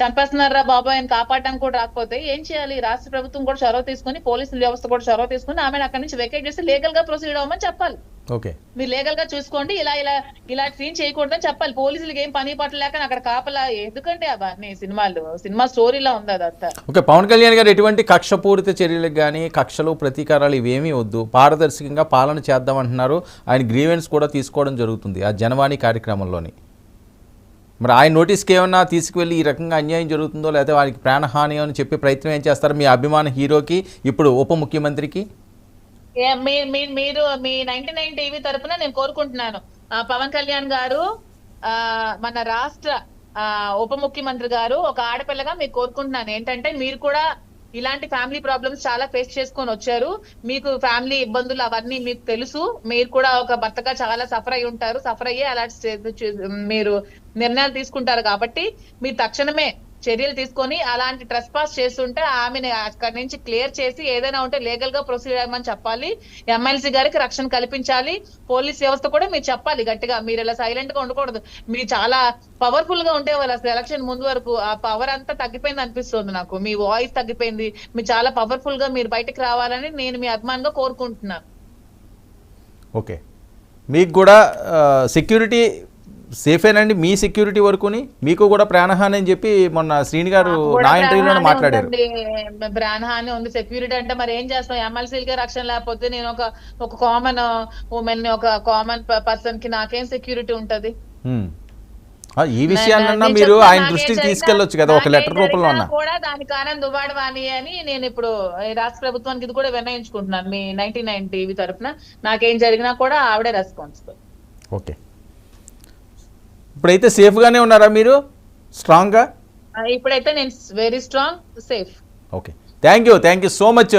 చంపేస్తున్నారా బాబు ఆయన కాపాడడానికి కూడా రాకపోతే ఏం చేయాలి? రాష్ట్ర ప్రభుత్వం కూడా చొరవ తీసుకుని, పోలీసుల వ్యవస్థ కూడా చొరవ తీసుకుని ఆమెను అక్కడి నుంచి వెకేట్ చేసి లీగల్ గా ప్రొసీడ్ అవ్వమని చెప్పాలి. ఓకే, మీరు లీగల్ గా చూసుకోండి, ఇలా ఇలా ఇలా సీన్ చేయకూడదని చెప్పాలి. పోలీసులకి ఏం పని పట్టలేక అక్కడ కాపలా ఎందుకంటే అవన్నీ సినిమా స్టోరీలా ఉంది అదంతా. ఓకే. పవన్ కళ్యాణ్ గారు ఎటువంటి కక్షపూరిత చర్యలకు కానీ కక్షలు ప్రతీకారాలు ఇవేమీ వద్దు, పారదర్శకంగా పాలన చేద్దామంటున్నారు. ఆయన గ్రీవెన్స్ కూడా తీసుకోవడం జరుగుతుంది ఆ జనవాణి కార్యక్రమంలోని. మరి ఆయన నోటీస్కి ఏమన్నా తీసుకువెళ్ళి ఈ రకంగా అన్యాయం జరుగుతుందో లేకపోతే వారికి ప్రాణహాని అని చెప్పే ప్రయత్నం ఏం చేస్తారు మీ అభిమాన హీరోకి, ఇప్పుడు ఉప ముఖ్యమంత్రికి? మీరు మీ 99 టీవీ తరపున నేను కోరుకుంటున్నాను, పవన్ కళ్యాణ్ గారు మన రాష్ట్ర ఉప ముఖ్యమంత్రి గారు ఒక ఆడపిల్లగా మీకు కోరుకుంటున్నాను ఏంటంటే, మీరు కూడా ఇలాంటి ఫ్యామిలీ ప్రాబ్లమ్స్ చాలా ఫేస్ చేసుకొని వచ్చారు. మీకు ఫ్యామిలీ ఇబ్బందులు అవన్నీ మీకు తెలుసు. మీరు కూడా ఒక భర్తగా చాలా సఫర్ అయి ఉంటారు. సఫర్ అయ్యి అలాంటి మీరు నిర్ణయాలు తీసుకుంటారు కాబట్టి మీరు తక్షణమే చర్యలు తీసుకొని అలాంటి ట్రెస్ పాస్ చేస్తుంటే ఆమెను అక్కడి నుంచి క్లియర్ చేసి ఏదైనా ఉంటే లీగల్ గా ప్రొసీడ్ అవ్వమని చెప్పాలి. ఎమ్మెల్సీ గారికి రక్షణ కల్పించాలి. పోలీస్ వ్యవస్థ కూడా మీరు చెప్పాలి గట్టిగా. మీరు ఇలా సైలెంట్ గా ఉండకూడదు. మీరు చాలా పవర్ఫుల్ గా ఉంటే వాళ్ళ ఎలక్షన్ ముందు వరకు ఆ పవర్ అంతా తగ్గిపోయింది అనిపిస్తుంది నాకు. మీ వాయిస్ తగ్గిపోయింది. మీరు చాలా పవర్ఫుల్ గా మీరు బయటకు రావాలని నేను మీ అభిమానంగా కోరుకుంటున్నాను. ఓకే, మీకు కూడా సెక్యూరిటీ సేఫేనండి? మీ సెక్యూరిటీ వరకుని మీకు కూడా ప్రాణహాని అని చెప్పి మొన్న శ్రీని గారు నా ఇంటర్వ్యూలోనే మాట్లాడారు. ప్రాణహాని ఉంది. సెక్యూరిటీ అంటే మరి ఏం చేస్తాం? ఎమ్మెల్సీలకే రక్షణ లేకపోతే నేను ఒక కామన్ ఉమెన్, ఒక కామన్ పర్సన్ కి నాకేం సెక్యూరిటీ ఉంటది? ఈ విషయాన్న మీరు ఆయన దృష్టికి తీసుకెళ్లొచ్చు కదా ఒక లెటర్ రూపంలో కూడా. దానికి ఆనంద్ దువ్వాడవాణి అని నేను ఇప్పుడు రాష్ట్ర ప్రభుత్వానికి ఇది కూడా విన్నయించుకుంటున్నాను మీ 99 టీవీ తరఫున. నాకేం జరిగినా కూడా ఆవిడే రెస్పాన్సిబుల్. ఓకే, ఇప్పుడైతే సేఫ్ గానే ఉన్నారా మీరు? స్ట్రాంగ్ గా? ఇప్పుడైతే నేను very strong, safe. Okay, thank you so much.